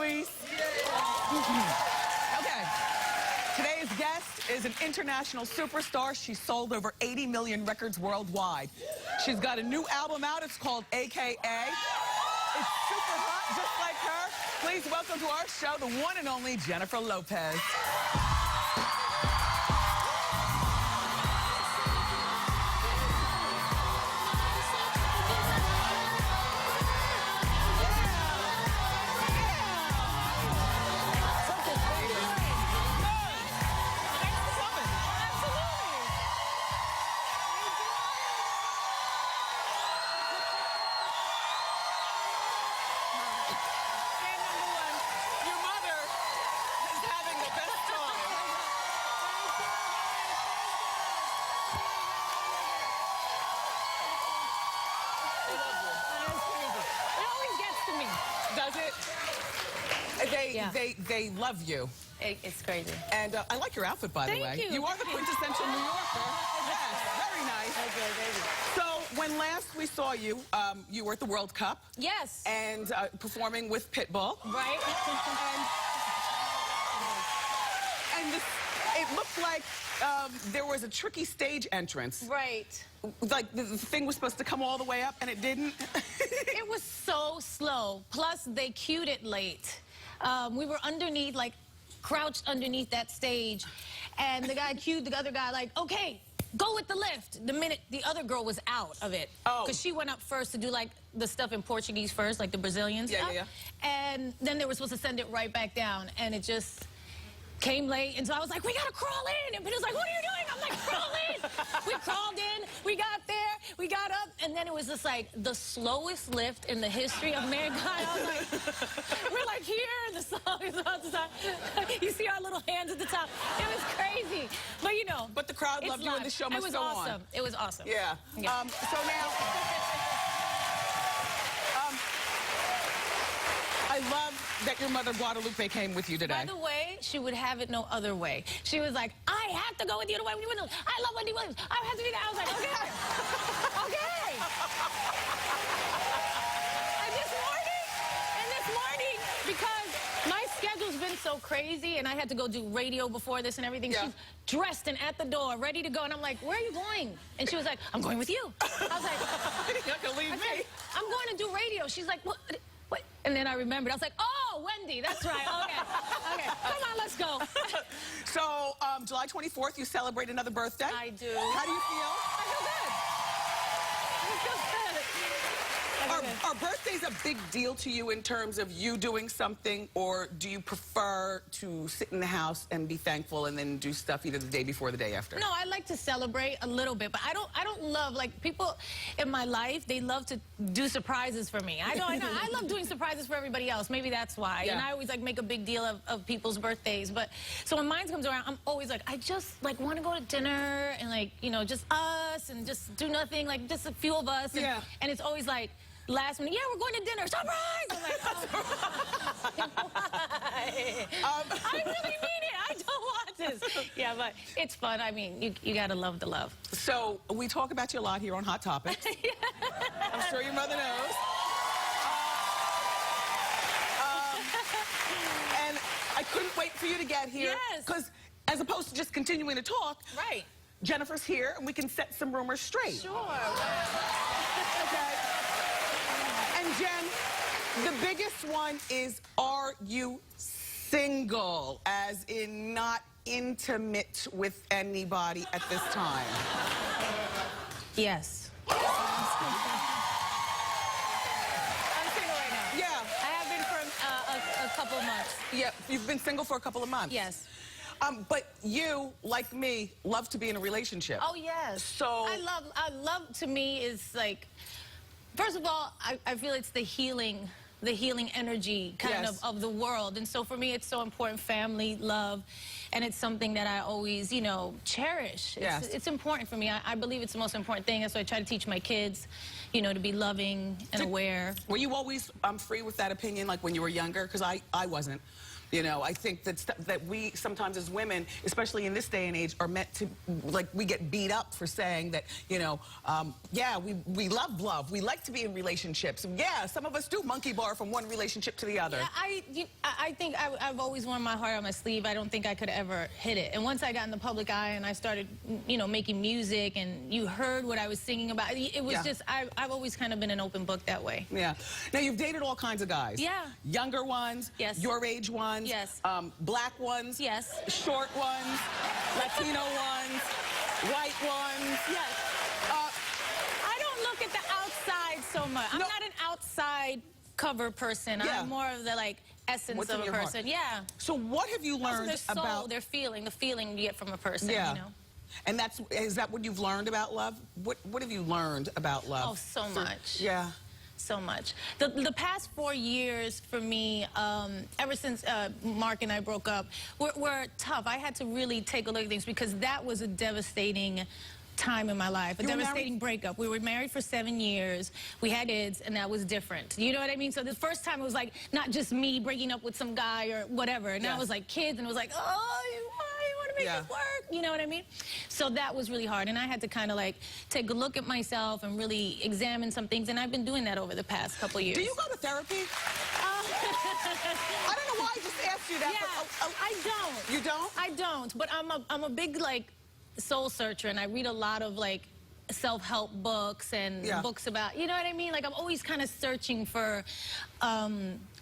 Reese. Okay. Today's guest is an international superstar. She's sold over 80 million records worldwide. She's got a new album out. It's called A.K.A. It's super hot, just like her. Please welcome to our show the one and only Jennifer Lopez. Does it? They love you. It's crazy. And I like your outfit, by the way. Thank you. You are the quintessential New Yorker. Yes, very nice. Okay, thank you. So when last we saw you, you were at the World Cup. Yes. And performing with Pitbull. Right. and it looked like there was a tricky stage entrance. Right. Like the thing was supposed to come all the way up, and it didn't. It was so slow. Plus, they cued it late. We were underneath, like, crouched underneath that stage, and the guy cued the other guy, like, okay, go with the lift. The minute the other girl was out of it. Oh. Because she went up first to do, like, the stuff in Portuguese first, like the Brazilian stuff. Yeah. And then they were supposed to send it right back down, and it just came late, and so I was like, we gotta crawl in. And Peter's like, what are you doing? I'm like, crawl in. We crawled in, we got there, we got up, and then it was just like the slowest lift in the history of mankind. I was like, we're like here, and the song is about to start. You see our little hands at the top. It was crazy. But you know. But the crowd loved you, and the show must go on. It was awesome. It was awesome. Yeah. So now, I love that your mother, Guadalupe, came with you today. By the way, she would have it no other way. She was like, I have to go with you to Wendy Williams. I love Wendy Williams. I have to be there. I was like, okay. Okay. And this morning, because my schedule's been so crazy, and I had to go do radio before this and everything, she's dressed and at the door, ready to go. And I'm like, where are you going? And she was like, I'm going with you. I was like, you're not going to leave me. I'm going to do radio. She's like, what? And then I remembered. I was like, oh, Wendy, that's right. Okay. Okay. Come on, let's go. So, July 24th, you celebrate another birthday. I do. How do you feel? I feel good. I feel good. Are birthdays a big deal to you in terms of you doing something, or do you prefer to sit in the house and be thankful and then do stuff either the day before or the day after? No, I like to celebrate a little bit, but I don't love, like, people in my life, they love to do surprises for me. I know. I love doing surprises for everybody else. Maybe that's why. Yeah. And I always, like, make a big deal of people's birthdays. But so when mine comes around, I'm always like, I just, like, want to go to dinner and, like, you know, just us and just do nothing, like, just a few of us. And, and it's always like, last minute, yeah, we're going to dinner. Surprise! I'm like, oh, why? I really mean it. I don't want this. Yeah, but it's fun. I mean, you got to love the love. So we talk about you a lot here on Hot Topics. I'm sure your mother knows. And I couldn't wait for you to get here. Yes. Because as opposed to just continuing to talk, right? Jennifer's here, and we can set some rumors straight. Sure. Okay. And Jen, the biggest one is, are you single? As in not intimate with anybody at this time? Yes. I'm single right now. Yeah. I have been for a couple months. Yeah, you've been single for a couple of months. Yes. But you, like me, love to be in a relationship. Oh, yes. So I love to me is like, first of all, I feel it's the healing energy kind of the world. And so for me, it's so important, family, love, and it's something that I always, you know, cherish. It's important for me. I believe it's the most important thing. And so I try to teach my kids, you know, to be loving and aware. Were you always free with that opinion, like when you were younger? Because I wasn't. You know, I think that we sometimes as women, especially in this day and age, are meant to, like, we get beat up for saying that, you know, yeah, we love love. We like to be in relationships. Yeah, some of us do monkey bar from one relationship to the other. Yeah, I think I've always worn my heart on my sleeve. I don't think I could ever hit it. And once I got in the public eye and I started, you know, making music and you heard what I was singing about, it was just, I've always kind of been an open book that way. Yeah. Now, you've dated all kinds of guys. Yeah. Younger ones. Yes. Your age ones. Yes. Black ones. Yes. Short ones. Latino ones. White ones. Yes. I don't look at the outside so much. I'm not an outside cover person. Yeah. I'm more of the, like, essence What's of in a your heart? person. Yeah. So what have you learned their soul, about their feeling, the feeling you get from a person, Yeah. you know? And is that what you've learned about love? What have you learned about love? Oh, so much. Yeah. So much. The past 4 years for me, ever since Marc and I broke up, were tough. I had to really take a look at things because that was a devastating time in my life, a devastating breakup. We were married for 7 years. We had kids, and that was different. You know what I mean? So the first time it was like not just me breaking up with some guy or whatever. And now it was like kids, and it was like, oh, you want to make this work? You know what I mean? So that was really hard, and I had to kind of like take a look at myself and really examine some things, and I've been doing that over the past couple years. Do you go to therapy? I don't know why I just asked you that. Yeah, but, I don't. You don't? I don't, but I'm a big, like, soul searcher, and I read a lot of, like, self-help books and books about, you know what I mean? Like, I'm always kind of searching for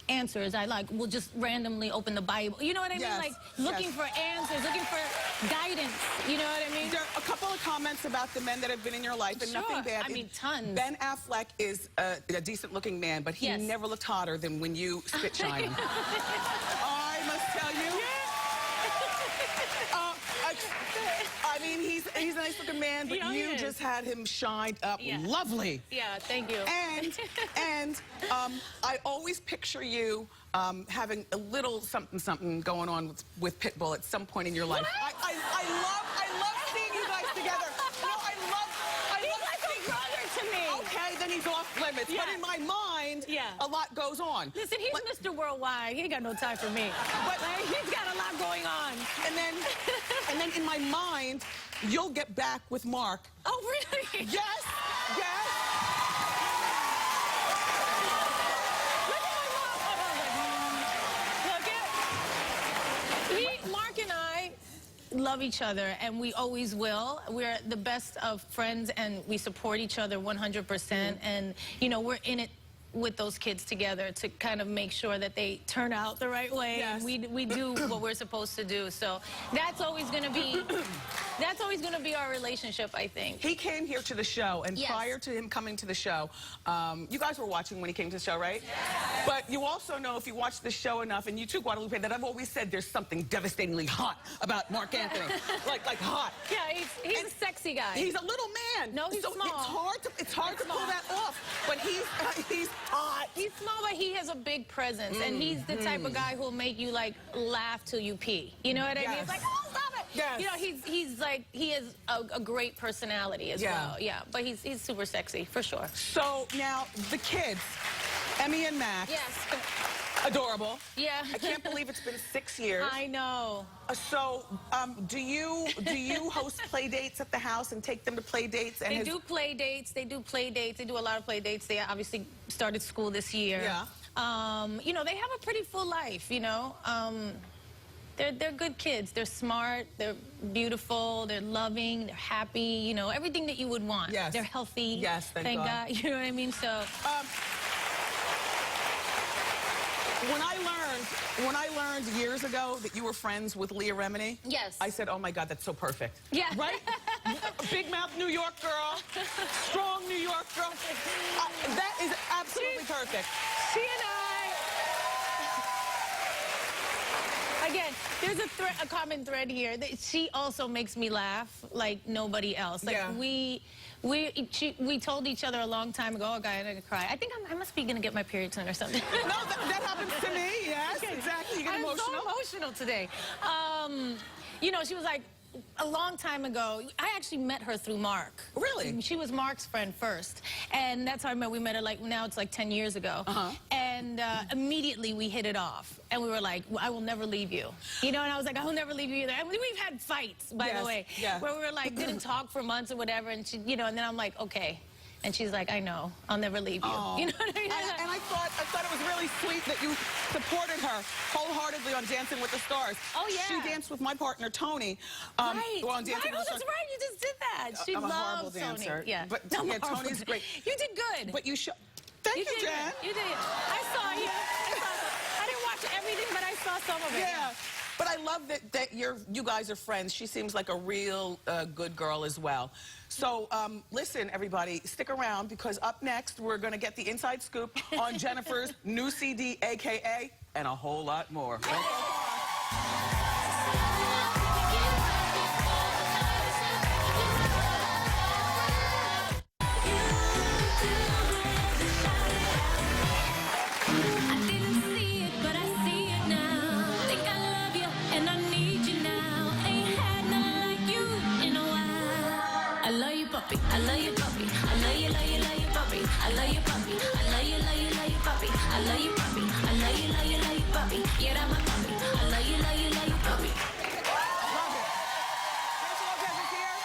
answers. I will just randomly open the Bible. You know what I mean? Like, looking for answers, looking for guidance. You know what I mean? There are a couple of comments about the men that have been in your life, and nothing bad. I mean, tons. Ben Affleck is a decent-looking man, but he never looked hotter than when you spit shine him. I must tell you. I mean, he's a nice-looking man, but you just had him shined up lovely. Yeah, thank you. And I always picture you having a little something going on with Pitbull at some point in your life. I love seeing you guys together. No, He's like a brother to me. Okay, then he's off limits. But in my mind, a lot goes on. Listen, he's Mr. Worldwide. He ain't got no time for me. But he's got a lot going on. And then in my mind, you'll get back with Marc. Oh, really? Yes. Yes. Look at my mom. Look at Marc and I love each other, and we always will. We're the best of friends, and we support each other 100%. And, you know, we're in it with those kids together to kind of make sure that they turn out the right way. Yes. We do what we're supposed to do. So that's always going to be our relationship, I think. He came here to the show, and prior to him coming to the show, you guys were watching when he came to the show, right? Yes. But you also know, if you watch the show enough, and you too, Guadalupe, that I've always said there's something devastatingly hot about Marc Anthony. like hot. Yeah, he's a sexy guy. He's a little man. No, he's small. It's hard to pull that off. But he's hot. He's small, but he has a big presence, and he's the type of guy who'll make you, like, laugh till you pee. You know what I mean? It's like, oh, stop it. Yes. You know, he's like, he has a great personality as well. Yeah, but he's super sexy, for sure. So now, the kids, Emmy and Max. Yes. Adorable. Yeah. I can't believe it's been 6 years. I know. So, do you host play dates at the house and take them to play dates? And They do play dates. They do a lot of play dates. They obviously started school this year. Yeah. You know, they have a pretty full life, you know. They're good kids. They're smart. They're beautiful. They're loving. They're happy. You know, everything that you would want. Yes. They're healthy. Yes, thank God. You know what I mean? So. When I learned years ago that you were friends with Leah Remini, I said, oh my God, that's so perfect. Yeah. Right? Big mouth New York girl, strong New York girl. That is absolutely perfect. She and I, again, there's a common thread here. That she also makes me laugh like nobody else. Like we told each other a long time ago, oh, guy, I'm gonna cry. I think I must be gonna get my period soon or something. No, that happens to me. Yes, exactly. You get emotional. I'm so emotional today. You know, she was like, a long time ago, I actually met her through Marc. Really? She was Marc's friend first. And that's how I met. We met her, like, now it's like 10 years ago. And And immediately we hit it off. And we were like, I will never leave you. You know, and I was like, I will never leave you either. And we've had fights, by the way, where we were like, didn't talk for months or whatever. And she, you know, and then I'm like, okay. And she's like, I know, I'll never leave you. Oh. You know what I mean? And I thought it was really sweet that you supported her wholeheartedly on Dancing with the Stars. Oh, yeah. She danced with my partner, Tony. Right. On Dancing with the Stars. That's right, you just did that. She I'm a horrible loves dancer. Tony. Yeah, But yeah, Tony's great. You did good. But you should. Thank you, did Jen. good. You did. I saw you. I didn't watch everything, but I saw some of it. Yeah. But I love that you guys are friends. She seems like a real good girl as well. So listen, everybody, stick around because up next we're going to get the inside scoop on Jennifer's new CD, A.K.A, and a whole lot more. I love you, puppy. I love you, love you, love you, puppy. I love you, puppy. I love you, love you, love you, puppy. I love you, puppy. I love you, love you, love you, puppy. Yeah, that's my puppy. I love you, love you, love you, puppy. Love it. Jennifer Lopez is here.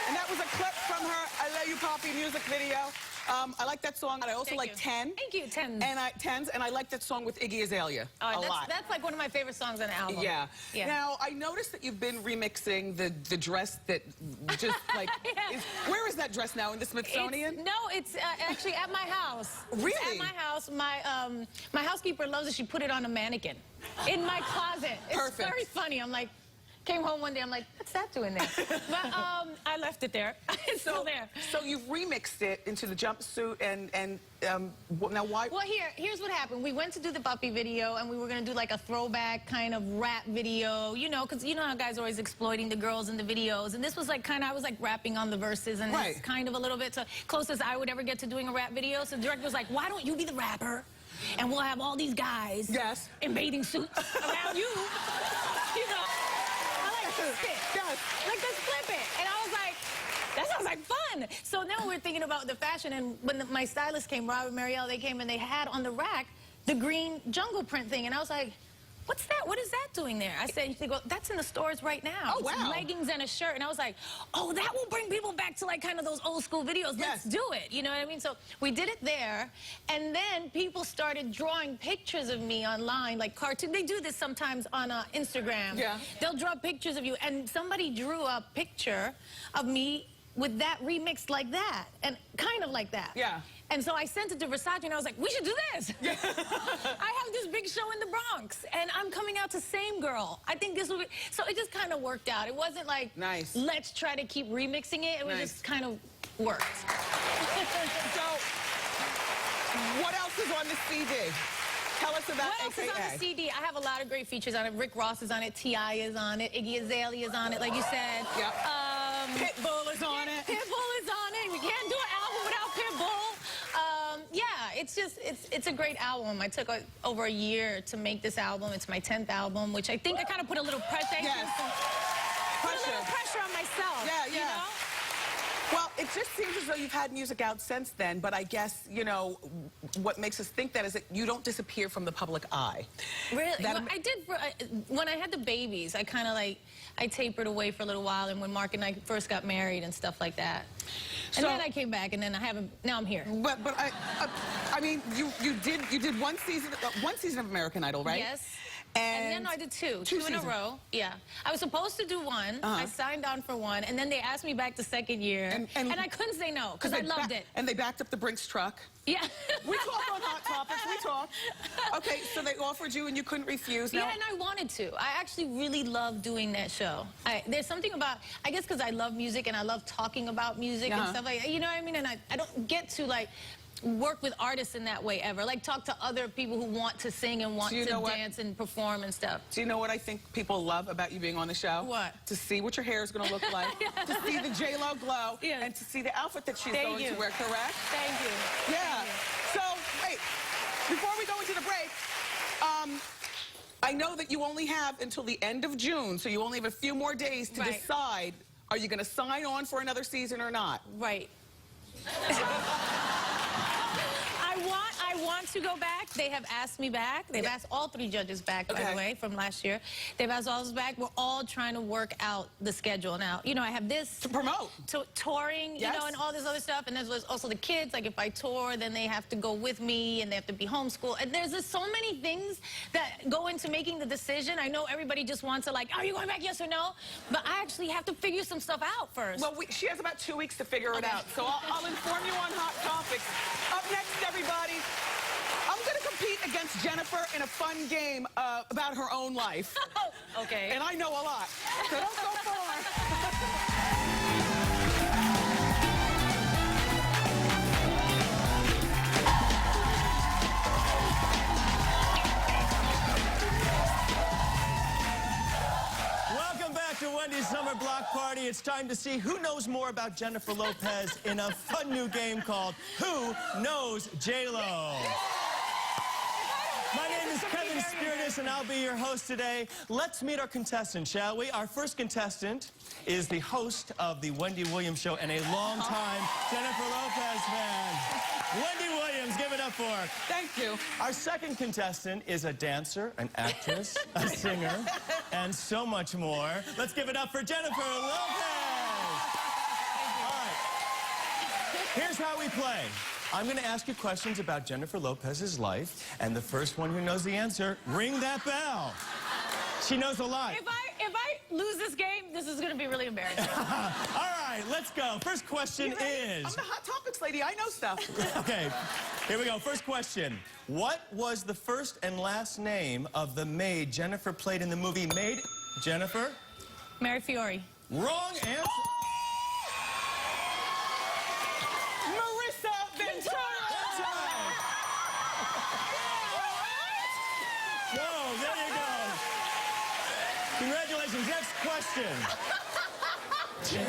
And that was a clip from her I Love You, Poppy music video. I like that song, and I also like 10. Thank you, 10. And I like that song with Iggy Azalea a lot. That's like one of my favorite songs on the album. Yeah. Now, I noticed that you've been remixing the dress that just like, where is that dress now, in the Smithsonian? It's actually at my house. Really? It's at my house. My housekeeper loves it. She put it on a mannequin in my closet. It's Perfect. very funny. I'm like, came home one day, I'm like, what's that doing there? But I left it there. It's still there. So you've remixed it into the jumpsuit and now why? Well, here's what happened. We went to do the puppy video, and we were going to do like a throwback kind of rap video, you know, because you know how guys are always exploiting the girls in the videos. And this was like kind of, I was like rapping on the verses, and it's kind of a little bit to closest I would ever get to doing a rap video. So the director was like, why don't you be the rapper? And we'll have all these guys in bathing suits around you, you know. Like, let's flip it. And I was like, that sounds like fun. So now we're thinking about the fashion, and when my stylist came, Robert Marielle, they came and they had on the rack the green jungle print thing. And I was like, what's that? What is that doing there? I said, they go, that's in the stores right now. Oh, wow. It's leggings and a shirt. And I was like, oh, that will bring people back to like kind of those old school videos. Let's do it. You know what I mean? So we did it there. And then people started drawing pictures of me online, like cartoon. They do this sometimes on Instagram. Yeah. They'll draw pictures of you. And somebody drew a picture of me with that remixed like that. And kind of like that. Yeah. And so I sent it to Versace, and I was like, we should do this. I have this big show in the Bronx, and I'm coming out to Same Girl. I think this will be... So it just kind of worked out. It wasn't like, let's try to keep remixing it. It was just kind of worked. So, what else is on the CD? Tell us about What else A.K.A. is on the CD? I have a lot of great features on it. Rick Ross is on it. T.I. is on it. Iggy Azalea is on it, like you said. Yep. Pitbull is on it. Pitbull is on it. We can't do an album without Pitbull. It's a great album. I took over a year to make this album. It's my 10th album, which I think I kind of put a little pressure. Put a little pressure on myself. You know? Well, it just seems as though you've had music out since then, but I guess, you know, what makes us think that is that you don't disappear from the public eye. Really? Well, I did, when I had the babies, I kind of like, I tapered away for a little while, and when Marc and I first got married and stuff like that. And then I came back, and then I haven't, now I'm here. But I mean, you did one season of American Idol, right? Yes. And then I did two in a row. Yeah. I was supposed to do one. I signed on for one, and then they asked me back the second year, and I couldn't say no, because I loved it. And they backed up the Brinks truck. Yeah. We talk on Hot Topics, we talk. Okay, so they offered you and you couldn't refuse. Now, yeah, and I wanted to. I actually really love doing that show. There's something about, I guess because I love music and I love talking about music and stuff like that, you know what I mean? And I don't get to like work with artists in that way ever. Like talk to other people who want to sing and want to dance and perform and stuff. Do you know what I think people love about you being on the show? What? To see what your hair is going to look like, to see the J-Lo glow, and to see the outfit that she's going to wear, correct? Thank you. Yeah. So, wait, before we go into the break, I know that you only have until the end of June, so you only have a few more days to decide, are you going to sign on for another season or not? Right. I I want to go back. They have asked me back. They've asked all 3 judges back, by the way, from last year. They've asked all of us back. We're all trying to work out the schedule now. You know, I have this to promote, touring, you know, and all this other stuff. And there's also the kids. Like if I tour, then they have to go with me, and they have to be homeschooled. And there's just so many things that go into making the decision. I know everybody just wants to like, are you going back? Yes or no? But I actually have to figure some stuff out first. Well, she has about 2 weeks to figure it out. So I'll inform you on hot topics. Up next, everybody, I'm going to compete against Jennifer in a fun game about her own life. Okay. And I know a lot. So don't go far. To Wendy's Summer Block Party. It's time to see who knows more about Jennifer Lopez in a fun new game called Who Knows J-Lo? My name is Kevin Spiritus, and I'll be your host today. Let's meet our contestants, shall we? Our first contestant is the host of the Wendy Williams Show and a longtime Jennifer Lopez fan. Wendy Williams, give it up for her. Thank you. Our second contestant is a dancer, an actress, a singer, and so much more. Let's give it up for Jennifer Lopez. All right. Here's how we play. I'm going to ask you questions about Jennifer Lopez's life, and the first one who knows the answer, ring that bell. She knows a lot. If I lose this game, this is going to be really embarrassing. All right, let's go. First question is... I'm the hot topics lady. I know stuff. Okay, here we go. First question. What was the first and last name of the maid Jennifer played in the movie Maid? Jennifer? Mary Fiore. Wrong answer. Whoa, there you go. Congratulations. Next question.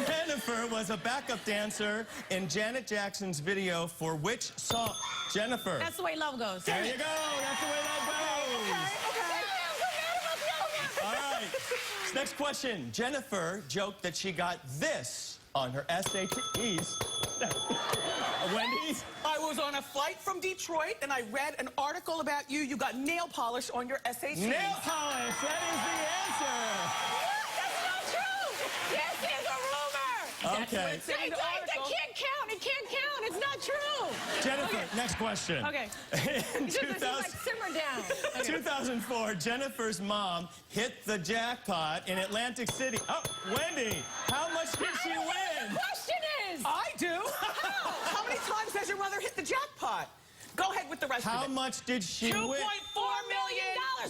Jennifer was a backup dancer in Janet Jackson's video for which song? Jennifer. That's the way love goes. There you go. That's the way love goes. Okay. All right. Next question. Jennifer joked that she got this on her SATs. Wendy's? I was on a flight from Detroit, and I read an article about you. You got nail polish on your SATs. Nail polish. That is the answer. That's not true. This is a rumor. Okay. They can't count. It can't count. It's not true. Jennifer, next question. Okay. In Like, simmer down. Okay. 2004, Jennifer's mom hit the jackpot in Atlantic City. Oh, Wendy, how much did she win? The question is. I do. How many times has your mother hit the jackpot? Go ahead with the rest of it. How much did she win? $2.4 million.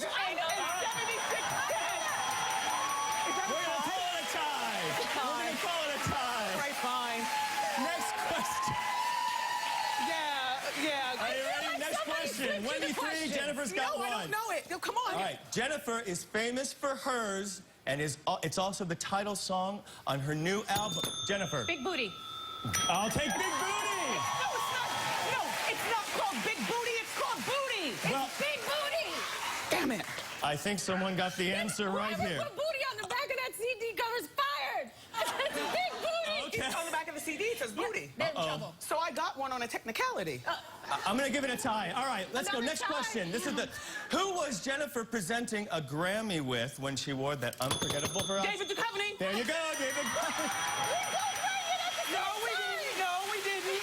I know. And 76 cents. We're going to call it a tie. We're going to call it a tie. Right, fine. Next question. Yeah. Are you ready? Next question. Wendy 3, Jennifer's got one. No, I don't know it. No, come on. All right. Jennifer is famous for hers, and it's also the title song on her new album. Jennifer. Big booty. I'll take Big Booty. No, it's not. No, it's not called Big Booty. It's called Booty. Well, Big booty. Damn it. I think someone got the answer right here. Put booty on the back of that CD cover's fired. It's big booty. Okay. It's on the back of the CD. It says Booty. They're in trouble. So I got one on a technicality. I'm going to give it a tie. All right, let's go. Another Next tie. question. This is who was Jennifer presenting a Grammy with when she wore that unforgettable for us? David Duchovny. There you go, David. No, we didn't.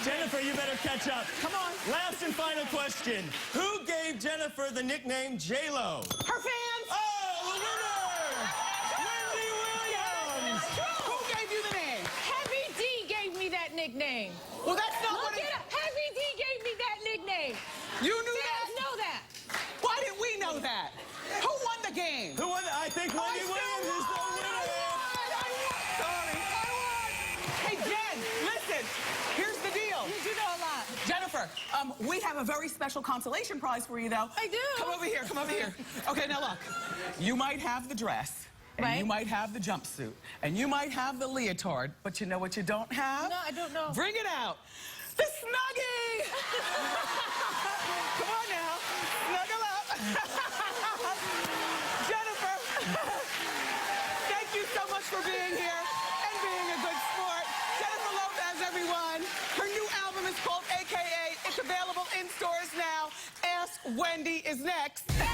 Jennifer, you better catch up. Come on. Last and final question. Who gave Jennifer the nickname J-Lo? Her fans. Oh, the winner! Wendy Williams! Who gave you the name? Heavy D gave me that nickname. Well, that's not what Look it it up. Heavy D gave me that nickname. You knew Fans that? know that. Why didn't we know that? Who won the game? Who won? I think Wendy Williams is the winner. Sorry, I won. Hey, Jen, listen. Here's the deal. You do know a lot. Jennifer, we have a very special consolation prize for you, though. I do. Come over here. Come over here. Okay, now look. You might have the dress. And Right. you might have the jumpsuit. And you might have the leotard. But you know what you don't have? No, I don't know. Bring it out. The Snuggie! Come on now. Snuggle up. Jennifer, thank you so much for being here and being a good sport. Jennifer Lopez, everyone. Her new album is called A.K.A. Wendy is next.